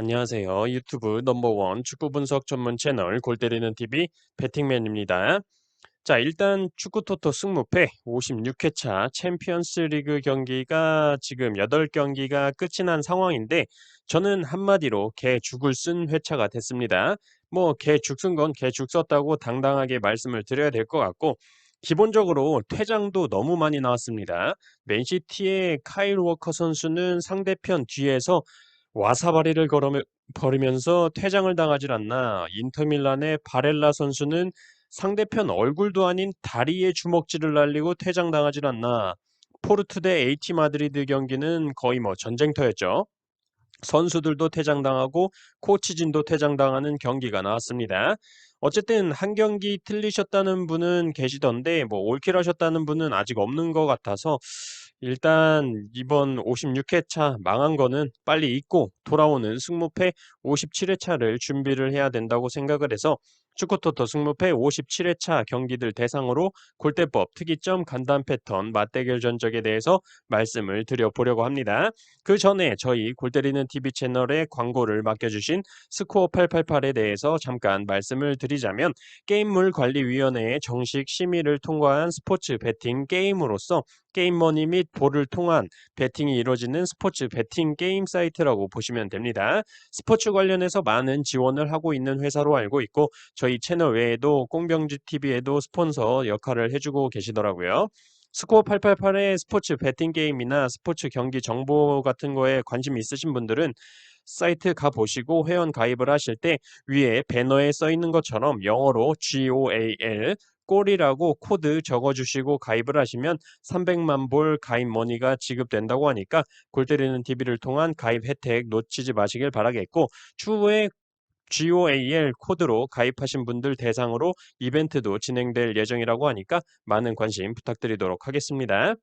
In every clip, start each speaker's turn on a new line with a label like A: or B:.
A: 안녕하세요. 유튜브 넘버원 축구 분석 전문 채널 골 때리는 TV 배팅맨입니다. 자, 일단 축구 토토 승무패 56회차 챔피언스 리그 경기가 지금 8경기가 끝이 난 상황인데 저는 한마디로 개 죽을 쓴 회차가 됐습니다. 뭐 개 죽 쓴 건 개 죽 썼다고 당당하게 말씀을 드려야 될 것 같고 기본적으로 퇴장도 너무 많이 나왔습니다. 맨시티의 카일 워커 선수는 상대편 뒤에서 와사바리를 버리면서 퇴장을 당하질 않나. 인터밀란의 바렐라 선수는 상대편 얼굴도 아닌 다리에 주먹질을 날리고 퇴장당하질 않나. 포르투 대 AT 마드리드 경기는 거의 뭐 전쟁터였죠. 선수들도 퇴장당하고 코치진도 퇴장당하는 경기가 나왔습니다. 어쨌든 한 경기 틀리셨다는 분은 계시던데 뭐 올킬하셨다는 분은 아직 없는 것 같아서 일단 이번 56회차 망한 거는 빨리 잊고 돌아오는 승무패 57회차를 준비를 해야 된다고 생각을 해서 축구토토 승무패 57회차 경기들 대상으로 골대법, 특이점, 간단 패턴, 맞대결 전적에 대해서 말씀을 드려보려고 합니다. 그 전에 저희 골때리는 TV 채널에 광고를 맡겨주신 스코어 888에 대해서 잠깐 말씀을 드리자면 게임물관리위원회의 정식 심의를 통과한 스포츠 베팅 게임으로서 게임머니 및 볼을 통한 베팅이 이루어지는 스포츠 베팅 게임 사이트라고 보시면 됩니다. 스포츠 관련해서 많은 지원을 하고 있는 회사로 알고 있고 저희 채널 외에도 꽁병지 TV에도 스폰서 역할을 해주고 계시더라고요. 스코어 888의 스포츠 베팅 게임이나 스포츠 경기 정보 같은 거에 관심 있으신 분들은 사이트 가보시고 회원 가입을 하실 때 위에 배너에 써 있는 것처럼 영어로 GOAL 골이라고 코드 적어주시고 가입을 하시면 300만 볼 가입 머니가 지급된다고 하니까 골 때리는 TV를 통한 가입 혜택 놓치지 마시길 바라겠고 추후에 GOAL 코드로 가입하신 분들 대상으로 이벤트도 진행될 예정이라고 하니까 많은 관심 부탁드리도록 하겠습니다.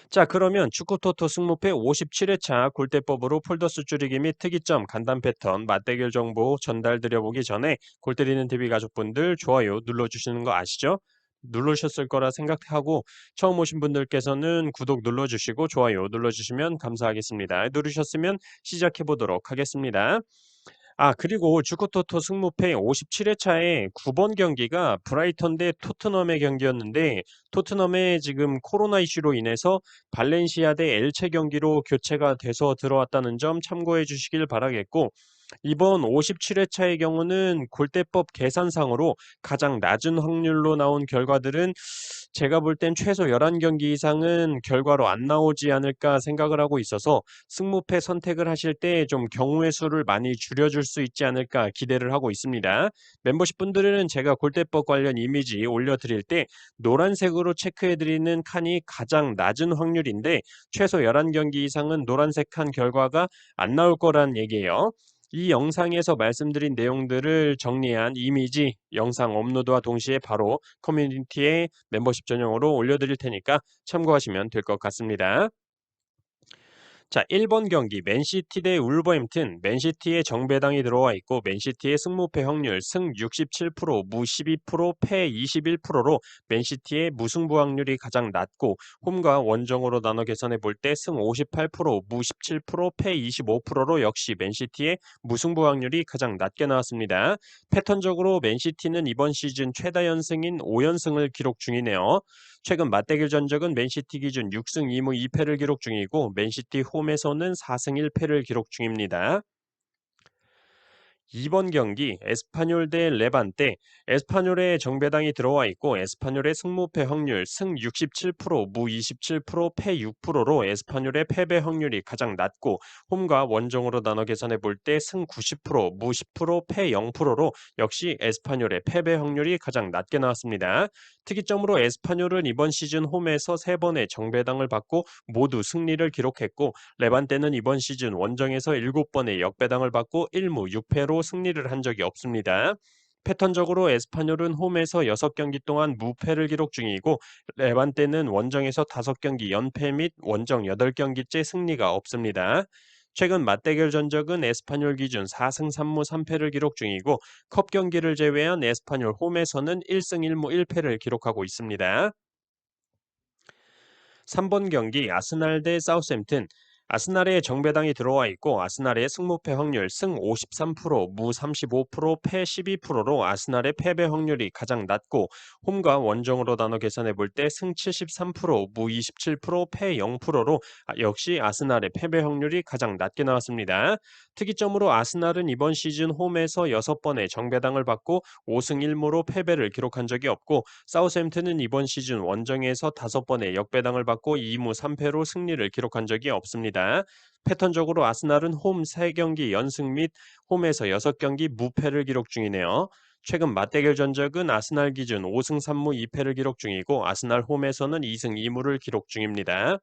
A: 자, 그러면 축구토토 승무패 57회차 골대법으로 폴더수 줄이기 및 특이점, 간단 패턴, 맞대결 정보 전달드려보기 전에 골 때리는 TV 가족분들 좋아요 눌러주시는 거 아시죠? 누르셨을 거라 생각하고 처음 오신 분들께서는 구독 눌러주시고 좋아요 눌러주시면 감사하겠습니다. 누르셨으면 시작해 보도록 하겠습니다. 그리고 축구토토 승무패 57회차에 9번 경기가 브라이턴 대 토트넘의 경기였는데 토트넘의 지금 코로나 이슈로 인해서 발렌시아 대 엘체 경기로 교체가 돼서 들어왔다는 점 참고해 주시길 바라겠고 이번 57회차의 경우는 골대법 계산상으로 가장 낮은 확률로 나온 결과들은 제가 볼 땐 최소 11경기 이상은 결과로 안 나오지 않을까 생각을 하고 있어서 승무패 선택을 하실 때 좀 경우의 수를 많이 줄여줄 수 있지 않을까 기대를 하고 있습니다. 멤버십 분들은 제가 골대법 관련 이미지 올려드릴 때 노란색으로 체크해드리는 칸이 가장 낮은 확률인데 최소 11경기 이상은 노란색 칸 결과가 안 나올 거란 얘기예요. 이 영상에서 말씀드린 내용들을 정리한 이미지 영상 업로드와 동시에 바로 커뮤니티에 멤버십 전용으로 올려드릴 테니까 참고하시면 될 것 같습니다. 자, 1번 경기 맨시티 대 울버햄튼. 맨시티의 정배당이 들어와 있고 맨시티의 승무패 확률 승 67%, 무 12%, 패 21%로 맨시티의 무승부 확률이 가장 낮고 홈과 원정으로 나눠 계산해 볼 때 승 58%, 무 17%, 패 25%로 역시 맨시티의 무승부 확률이 가장 낮게 나왔습니다. 패턴적으로 맨시티는 이번 시즌 최다 연승인 5연승을 기록 중이네요. 최근 맞대결 전적은 맨시티 기준 6승 2무 2패를 기록 중이고 맨시티 홈에서는 4승 1패를 기록 중입니다. 이번 경기 에스파뇰 대 레반떼. 에스파뇰의 정배당이 들어와 있고 에스파뇰의 승무패 확률 승 67%, 무 27%, 패 6%로 에스파뇰의 패배 확률이 가장 낮고 홈과 원정으로 나눠 계산해 볼 때 승 90%, 무 10%, 패 0%로 역시 에스파뇰의 패배 확률이 가장 낮게 나왔습니다. 특이점으로 에스파뇰은 이번 시즌 홈에서 3번의 정배당을 받고 모두 승리를 기록했고 레반떼는 이번 시즌 원정에서 7번의 역배당을 받고 1무 6패로 승리를 한 적이 없습니다. 패턴적으로 에스파뇰은 홈에서 6경기 동안 무패를 기록 중이고 레반떼는 원정에서 5경기 연패 및 원정 8경기째 승리가 없습니다. 최근 맞대결 전적은 에스파뇰 기준 4승 3무 3패를 기록 중이고 컵 경기를 제외한 에스파뇰 홈에서는 1승 1무 1패를 기록하고 있습니다. 3번 경기 아스날 대 사우스햄튼. 아스날에 정배당이 들어와 있고 아스날의 승무패 확률 승 53%, 무 35%, 패 12%로 아스날의 패배 확률이 가장 낮고 홈과 원정으로 나눠 계산해 볼 때 승 73%, 무 27%, 패 0%로 역시 아스날의 패배 확률이 가장 낮게 나왔습니다. 특이점으로 아스날은 이번 시즌 홈에서 6번의 정배당을 받고 5승 1무로 패배를 기록한 적이 없고 사우스햄튼은 이번 시즌 원정에서 5번의 역배당을 받고 2무 3패로 승리를 기록한 적이 없습니다. 패턴적으로 아스날은 홈 3경기 연승 및 홈에서 6경기 무패를 기록 중이네요. 최근 맞대결 전적은 아스날 기준 5승 3무 2패를 기록 중이고 아스날 홈에서는 2승 2무를 기록 중입니다.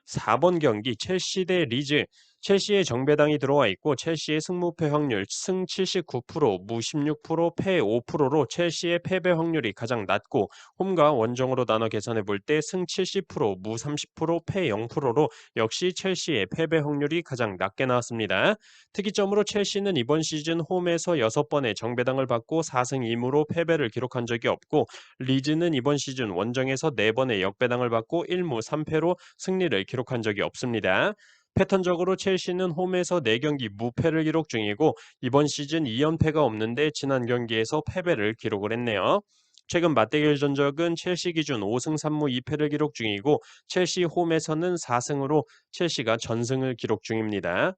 A: 4번 경기 첼시 대 리즈. 첼시의 정배당이 들어와 있고 첼시의 승무패 확률 승 79%, 무 16%, 패 5%로 첼시의 패배 확률이 가장 낮고 홈과 원정으로 나눠 계산해 볼 때 승 70%, 무 30%, 패 0%로 역시 첼시의 패배 확률이 가장 낮게 나왔습니다. 특이점으로 첼시는 이번 시즌 홈에서 6번의 정배당을 받고 4승 2무로 패배를 기록한 적이 없고 리즈는 이번 시즌 원정에서 4번의 역배당을 받고 1무 3패로 승리를 기록한 적이 없습니다. 패턴적으로 첼시는 홈에서 4경기 무패를 기록 중이고 이번 시즌 2연패가 없는데 지난 경기에서 패배를 기록을 했네요. 최근 맞대결 전적은 첼시 기준 5승 3무 2패를 기록 중이고 첼시 홈에서는 4승으로 첼시가 전승을 기록 중입니다.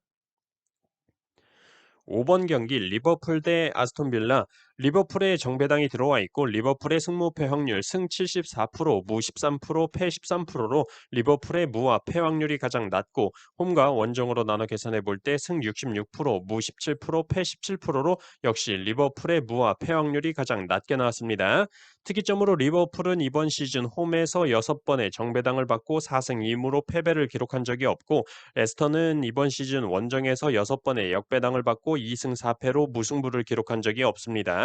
A: 5번 경기 리버풀 대 아스톤 빌라. 리버풀의 정배당이 들어와 있고 리버풀의 승무패 확률 승 74%, 무 13%, 패 13%로 리버풀의 무와 패 확률이 가장 낮고 홈과 원정으로 나눠 계산해 볼 때 승 66%, 무 17%, 패 17%로 역시 리버풀의 무와 패 확률이 가장 낮게 나왔습니다. 특이점으로 리버풀은 이번 시즌 홈에서 6번의 정배당을 받고 4승 2무로 패배를 기록한 적이 없고 레스터는 이번 시즌 원정에서 6번의 역배당을 받고 2승 4패로 무승부를 기록한 적이 없습니다.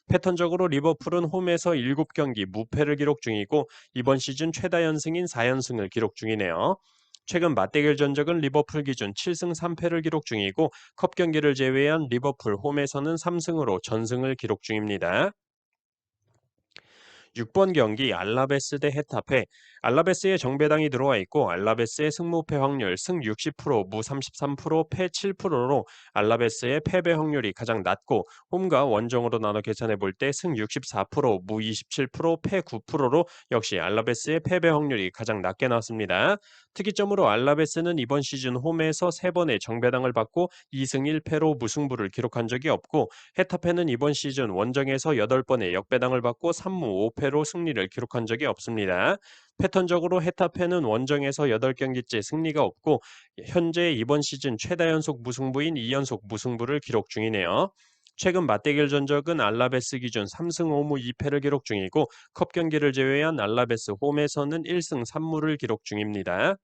A: 패턴적으로 리버풀은 홈에서 7경기 무패를 기록 중이고 이번 시즌 최다 연승인 4연승을 기록 중이네요. 최근 맞대결 전적은 리버풀 기준 7승 3패를 기록 중이고 컵 경기를 제외한 리버풀 홈에서는 3승으로 전승을 기록 중입니다. 6번 경기 알라베스 대 헤타페. 알라베스의 정배당이 들어와 있고 알라베스의 승무패 확률 승 60%, 무 33%, 패 7%로 알라베스의 패배 확률이 가장 낮고 홈과 원정으로 나눠 계산해 볼 때 승 64%, 무 27%, 패 9%로 역시 알라베스의 패배 확률이 가장 낮게 나왔습니다. 특이점으로 알라베스는 이번 시즌 홈에서 3번의 정배당을 받고 2승 1패로 무승부를 기록한 적이 없고 헤타페는 이번 시즌 원정에서 8번의 역배당을 받고 3무 5패로 승리를 기록한 적이 없습니다. 패턴적으로 헤타페는 원정에서 8경기째 승리가 없고 현재 이번 시즌 최다 연속 무승부인 2연속 무승부를 기록 중이네요. 최근 맞대결 전적은 알라베스 기준 3승 5무 2패를 기록 중이고 컵 경기를 제외한 알라베스 홈에서는 1승 3무를 기록 중입니다.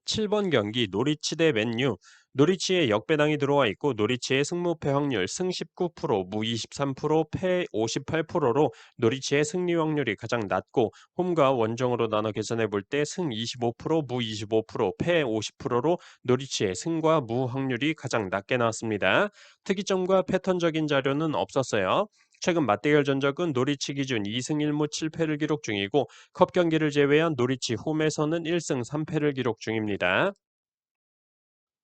A: 7번 경기 노리치 대 맨유. 노리치의 역배당이 들어와 있고 노리치의 승무패 확률 승 19%, 무 23%, 패 58%로 노리치의 승리 확률이 가장 낮고 홈과 원정으로 나눠 계산해 볼 때 승 25%, 무 25%, 패 50%로 노리치의 승과 무 확률이 가장 낮게 나왔습니다. 특이점과 패턴적인 자료는 없었어요. 최근 맞대결 전적은 노리치 기준 2승 1무 7패를 기록 중이고 컵 경기를 제외한 노리치 홈에서는 1승 3패를 기록 중입니다.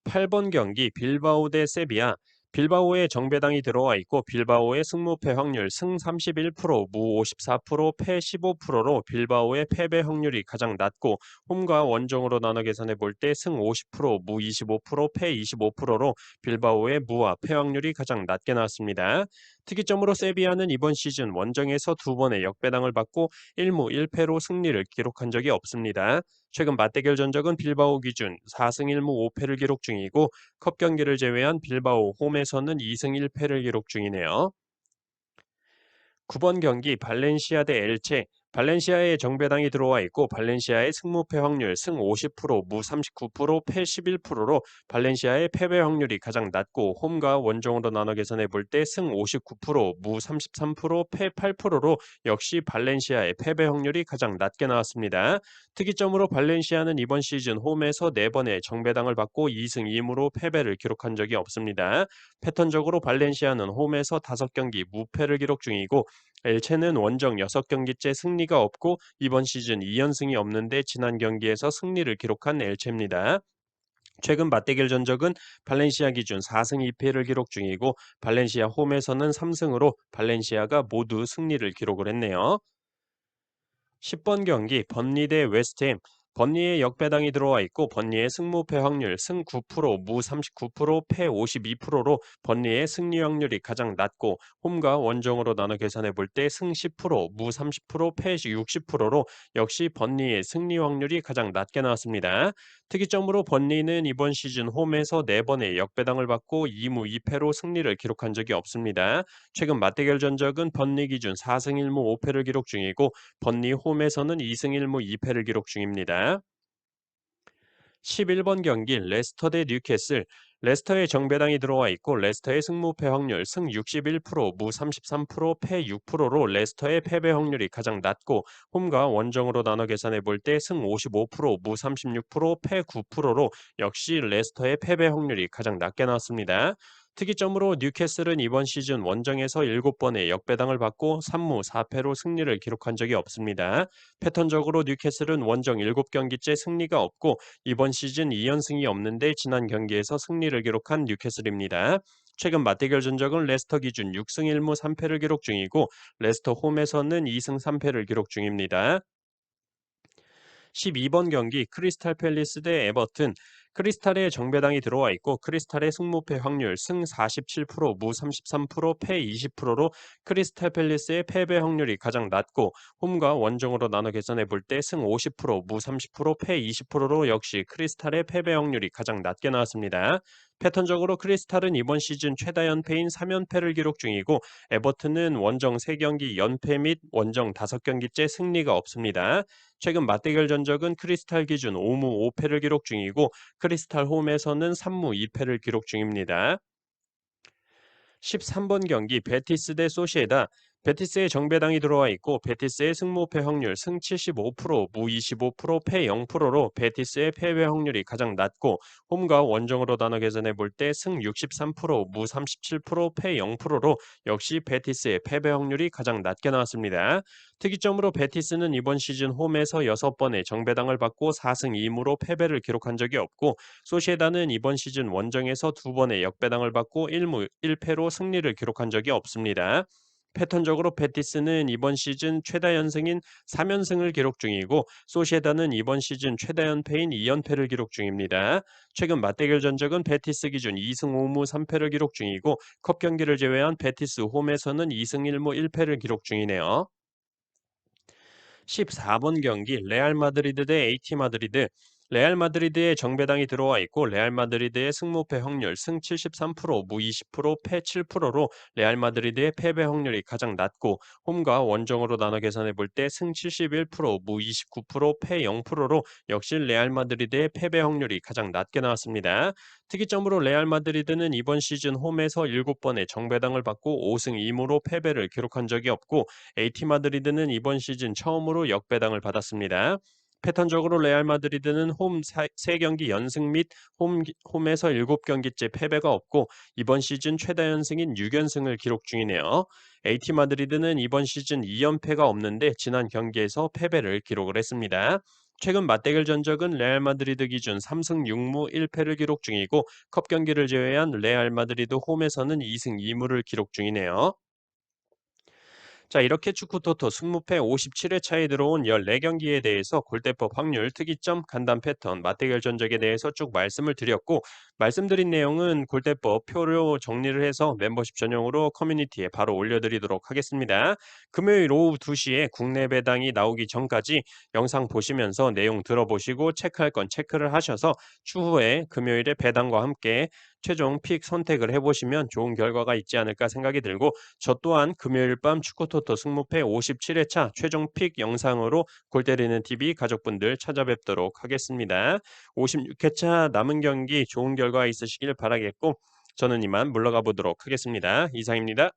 A: 8번 경기 빌바오 대 세비야. 빌바오의 정배당이 들어와 있고 빌바오의 승무패 확률 승 31%, 무 54%, 패 15%로 빌바오의 패배 확률이 가장 낮고 홈과 원정으로 나눠 계산해 볼 때 승 50%, 무 25%, 패 25%로 빌바오의 무와 패 확률이 가장 낮게 나왔습니다. 특이점으로 세비야는 이번 시즌 원정에서 2번의 역배당을 받고 1무 1패로 승리를 기록한 적이 없습니다. 최근 맞대결 전적은 빌바오 기준 4승 1무 5패를 기록 중이고 컵 경기를 제외한 빌바오 홈에서는 2승 1패를 기록 중이네요. 9번 경기 발렌시아 대 엘체. 발렌시아의 정배당이 들어와 있고 발렌시아의 승무패 확률 승 50%, 무 39%, 패 11%로 발렌시아의 패배 확률이 가장 낮고 홈과 원정으로 나눠 계산해 볼 때 승 59%, 무 33%, 패 8%로 역시 발렌시아의 패배 확률이 가장 낮게 나왔습니다. 특이점으로 발렌시아는 이번 시즌 홈에서 4번의 정배당을 받고 2승 2무로 패배를 기록한 적이 없습니다. 패턴적으로 발렌시아는 홈에서 5경기 무패를 기록 중이고 엘체는 원정 6경기째 승리가 없고 이번 시즌 2연승이 없는데 지난 경기에서 승리를 기록한 엘체입니다. 최근 맞대결 전적은 발렌시아 기준 4승 2패를 기록 중이고 발렌시아 홈에서는 3승으로 발렌시아가 모두 승리를 기록을 했네요. 10번 경기 번리 대 웨스트햄. 번리의 역배당이 들어와 있고 번리의 승무패 확률 승 9%, 무 39%, 패 52%로 번리의 승리 확률이 가장 낮고 홈과 원정으로 나눠 계산해 볼 때 승 10%, 무 30%, 패 60%로 역시 번리의 승리 확률이 가장 낮게 나왔습니다. 특이점으로 번리는 이번 시즌 홈에서 4번의 역배당을 받고 2무 2패로 승리를 기록한 적이 없습니다. 최근 맞대결 전적은 번리 기준 4승 1무 5패를 기록 중이고 번리 홈에서는 2승 1무 2패를 기록 중입니다. 11번 경기 레스터 대 뉴캐슬. 레스터의 정배당이 들어와 있고 레스터의 승무패 확률 승 61%, 무 33%, 패 6%로 레스터의 패배 확률이 가장 낮고 홈과 원정으로 나눠 계산해 볼 때 승 55%, 무 36%, 패 9%로 역시 레스터의 패배 확률이 가장 낮게 나왔습니다. 특이점으로 뉴캐슬은 이번 시즌 원정에서 7번의 역배당을 받고 3무 4패로 승리를 기록한 적이 없습니다. 패턴적으로 뉴캐슬은 원정 7경기째 승리가 없고 이번 시즌 2연승이 없는데 지난 경기에서 승리를 기록한 뉴캐슬입니다. 최근 맞대결 전적은 레스터 기준 6승 1무 3패를 기록 중이고 레스터 홈에서는 2승 3패를 기록 중입니다. 12번 경기 크리스탈 팰리스 대 에버튼. 크리스탈의 정배당이 들어와 있고 크리스탈의 승무패 확률 승 47%, 무 33%, 패 20%로 크리스탈 팰리스의 패배 확률이 가장 낮고 홈과 원정으로 나눠 계산해 볼 때 승 50%, 무 30%, 패 20%로 역시 크리스탈의 패배 확률이 가장 낮게 나왔습니다. 패턴적으로 크리스탈은 이번 시즌 최다 연패인 3연패를 기록 중이고 에버튼은 원정 3경기 연패 및 원정 5경기째 승리가 없습니다. 최근 맞대결 전적은 크리스탈 기준 5무 5패를 기록 중이고 크리스탈 홈에서는 3무 2패를 기록 중입니다. 13번 경기 베티스 대 소시에다. 베티스의 정배당이 들어와 있고 베티스의 승무패 확률 승 75%, 무 25%, 패 0%로 베티스의 패배 확률이 가장 낮고 홈과 원정으로 나눠 계산해 볼 때 승 63%, 무 37%, 패 0%로 역시 베티스의 패배 확률이 가장 낮게 나왔습니다. 특이점으로 베티스는 이번 시즌 홈에서 6번의 정배당을 받고 4승 2무로 패배를 기록한 적이 없고 소시에다는 이번 시즌 원정에서 2번의 역배당을 받고 1무 1패로 승리를 기록한 적이 없습니다. 패턴적으로 베티스는 이번 시즌 최다 연승인 3연승을 기록 중이고 소시에다는 이번 시즌 최다 연패인 2연패를 기록 중입니다. 최근 맞대결 전적은 베티스 기준 2승 5무 3패를 기록 중이고 컵 경기를 제외한 베티스 홈에서는 2승 1무 1패를 기록 중이네요. 14번 경기 레알 마드리드 대 AT 마드리드. 레알 마드리드의 정배당이 들어와 있고 레알 마드리드의 승무패 확률 승 73%, 무 20%, 패 7%로 레알 마드리드의 패배 확률이 가장 낮고 홈과 원정으로 나눠 계산해 볼 때 승 71%, 무 29%, 패 0%로 역시 레알 마드리드의 패배 확률이 가장 낮게 나왔습니다. 특이점으로 레알 마드리드는 이번 시즌 홈에서 7번의 정배당을 받고 5승 2무로 패배를 기록한 적이 없고 AT 마드리드는 이번 시즌 처음으로 역배당을 받았습니다. 패턴적으로 레알 마드리드는 홈 3경기 연승 및 홈에서 7경기째 패배가 없고 이번 시즌 최다 연승인 6연승을 기록 중이네요. AT 마드리드는 이번 시즌 2연패가 없는데 지난 경기에서 패배를 기록을 했습니다. 최근 맞대결 전적은 레알 마드리드 기준 3승 6무 1패를 기록 중이고 컵 경기를 제외한 레알 마드리드 홈에서는 2승 2무를 기록 중이네요. 자, 이렇게 축구 토토 승무패 57회 차에 들어온 14경기에 대해서 골대법 확률, 특이점, 간단 패턴, 맞대결 전적에 대해서 쭉 말씀을 드렸고, 말씀드린 내용은 골대법 표로 정리를 해서 멤버십 전용으로 커뮤니티에 바로 올려드리도록 하겠습니다. 금요일 오후 2시에 국내 배당이 나오기 전까지 영상 보시면서 내용 들어보시고 체크할 건 체크를 하셔서 추후에 금요일에 배당과 함께 최종 픽 선택을 해보시면 좋은 결과가 있지 않을까 생각이 들고 저 또한 금요일 밤 축구토토 승무패 57회차 최종 픽 영상으로 골 때리는 TV 가족분들 찾아뵙도록 하겠습니다. 56회차 남은 경기 좋은 결과 있으시길 바라겠고 저는 이만 물러가 보도록 하겠습니다. 이상입니다.